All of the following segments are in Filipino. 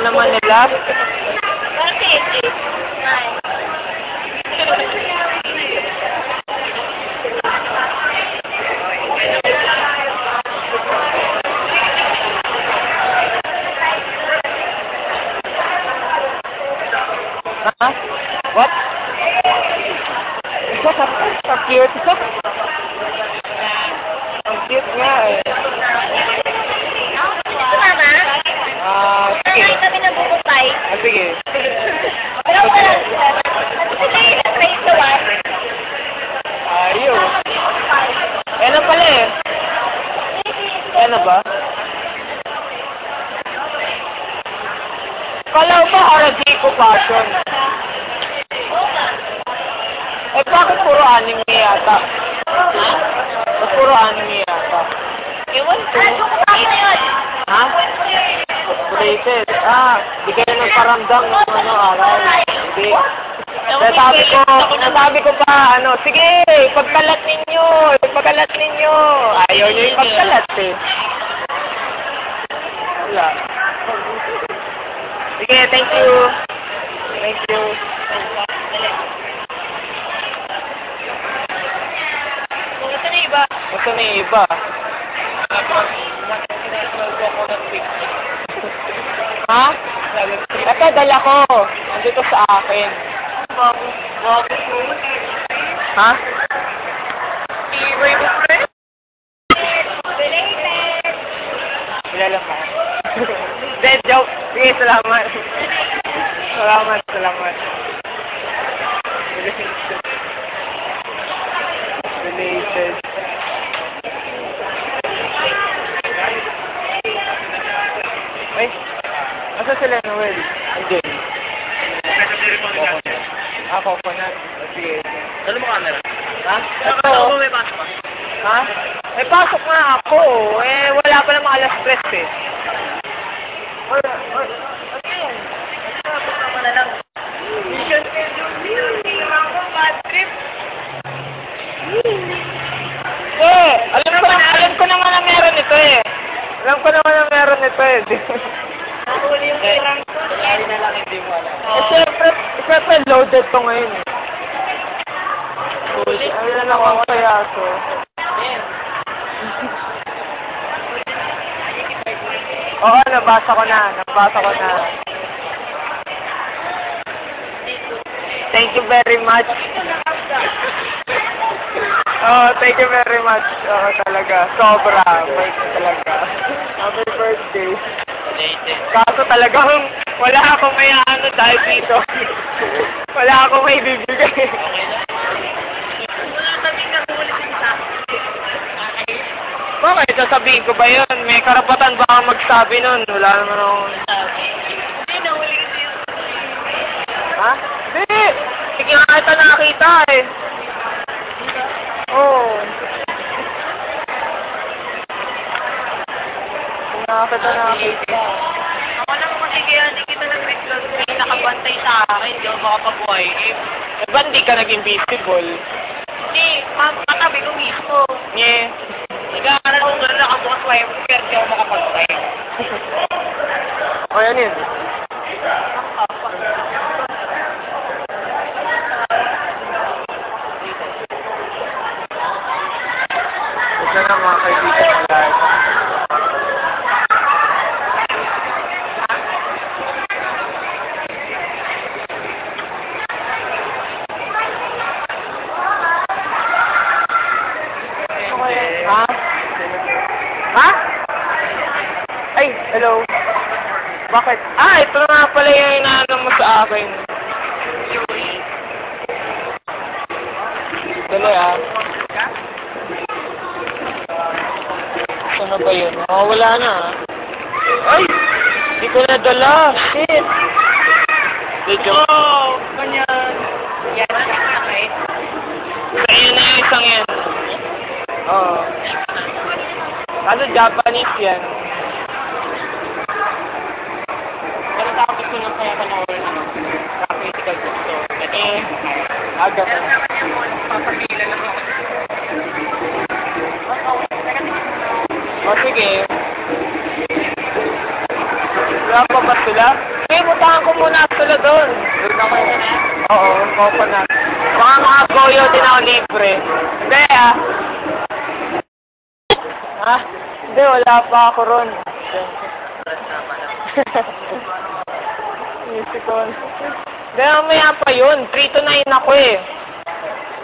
naman nila. Bakit? Ha? What? Ang cute. Ang cute nga eh. Ito mama? Sige. Kaya kami nabubukay. Sige. Pero wala. Sige, na-trace to what? Ayun. Ano pala eh? Ano ba? Kala mo Harajuku fashion. Eh bakit puro anime yata? Ha? Puro anime yata. Ewan ko. Ano yun? Ha? Braces. Di kayo nagparamdam ng araw. Hindi. Nasabi ko pa, sige, pagkalat ninyo. Ayaw nyo yung pagkalat eh. Wala. Sige, thank you. Thank you. Gusto na iba. Gusto na yung iba. Ha? Ito, dala ko. Nandito sa akin. Ha? Kilala mo? Dead joke. Sige, salamat. Salamat. Related. Ay, asa sila Noel? Andun. Coconut. Sige. Ano mo camera? Ha? Ito. Ito. May pasok ka? Ha? May pasok nga ako. Wala pa namang alas 3 eh. Ano yan? Tama na lang. Mission schedule. Hindi naman ko bad trip. Alam ko naman na meron ito eh. Nakuli yung kailang ko. Lari na lang hindi mo alam. Siyempre loaded to ngayon eh. Ayun na naman kaya to. Oo, nabasa ko na. Thank you very much. Thank you very much. Talaga. Sobra. Talaga. Happy birthday. Kaso talagang wala akong may dahil dito. Wala akong may bibigay. Bakit? Sasabihin ko ba yun? May karapatan ba akong magsabi nun? Wala naman akong... Hindi, nahuli kasi yung... Ha? Hindi! Sige nga kita nakakita eh. Oo. Nakakita. Ako naman kasi kaya hindi kita nag-reklog. May nakabantay sa akin. Hindi ako makapag-buhay. Ba't hindi ka naging visible? Hindi, matabi ko mismo. Nye. Nag-aaral ko nga nakabukas wife, pero hindi ako makapag-buhay. O yan yun. Ito na mga kaibigan ng lahat. Ha? Ha? Ay, hello. Bakit? Ito na pala yung inaano mo sa akin. Dali Ano ba yun? Wala na Ay! Hindi ko nadala. Shit! Video. Ganyan. Yan, nakakait. Sa'yo na yung isang yan. Oo. Ano Japanese yan? Pero tapos ko nang kaya panahon sa critical gusto. Aga. Papagilan lang ako. O sige. Wala pa ba sila? Hindi, mutahan ko muna sila doon. Doon ako yun. Oo, coconut. Baka mga goyo din ako libre. Hindi ah. Ha? Hindi, wala pa ako ron. Musical. Hindi, mamaya pa yun. 3 to 9 ako eh.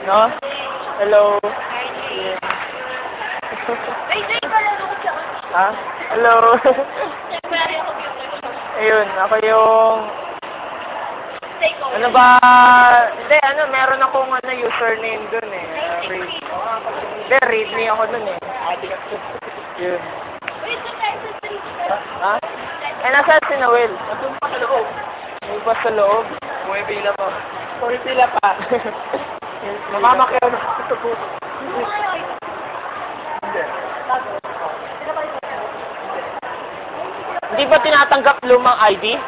No? Hello? Ay, kalaro ko siya. Ha? Hello? Ayun, ako yung... Ano ba? Hindi, meron akong username dun eh. Hindi, read me ako dun eh. Yun. Ha? Eh, nasa si Noel. Nandun pa sa loob. Nandun pa sa loob? Pumipila pa. Pumipila pa. Mamamakyaw na. Hindi ba tinatanggap lumang ID?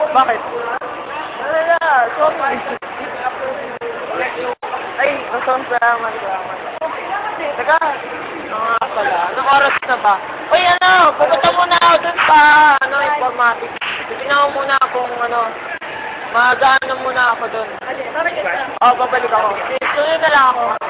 Bakit? Wala, sorry. Ay, salamat. Teka, nga pala. Anong oras na ba? Uy, pupunta muna ako dun sa, informatics. Tignan mo muna kung, mag-ano muna ako dun. Oo, babalik ako. Sunod na lang ako.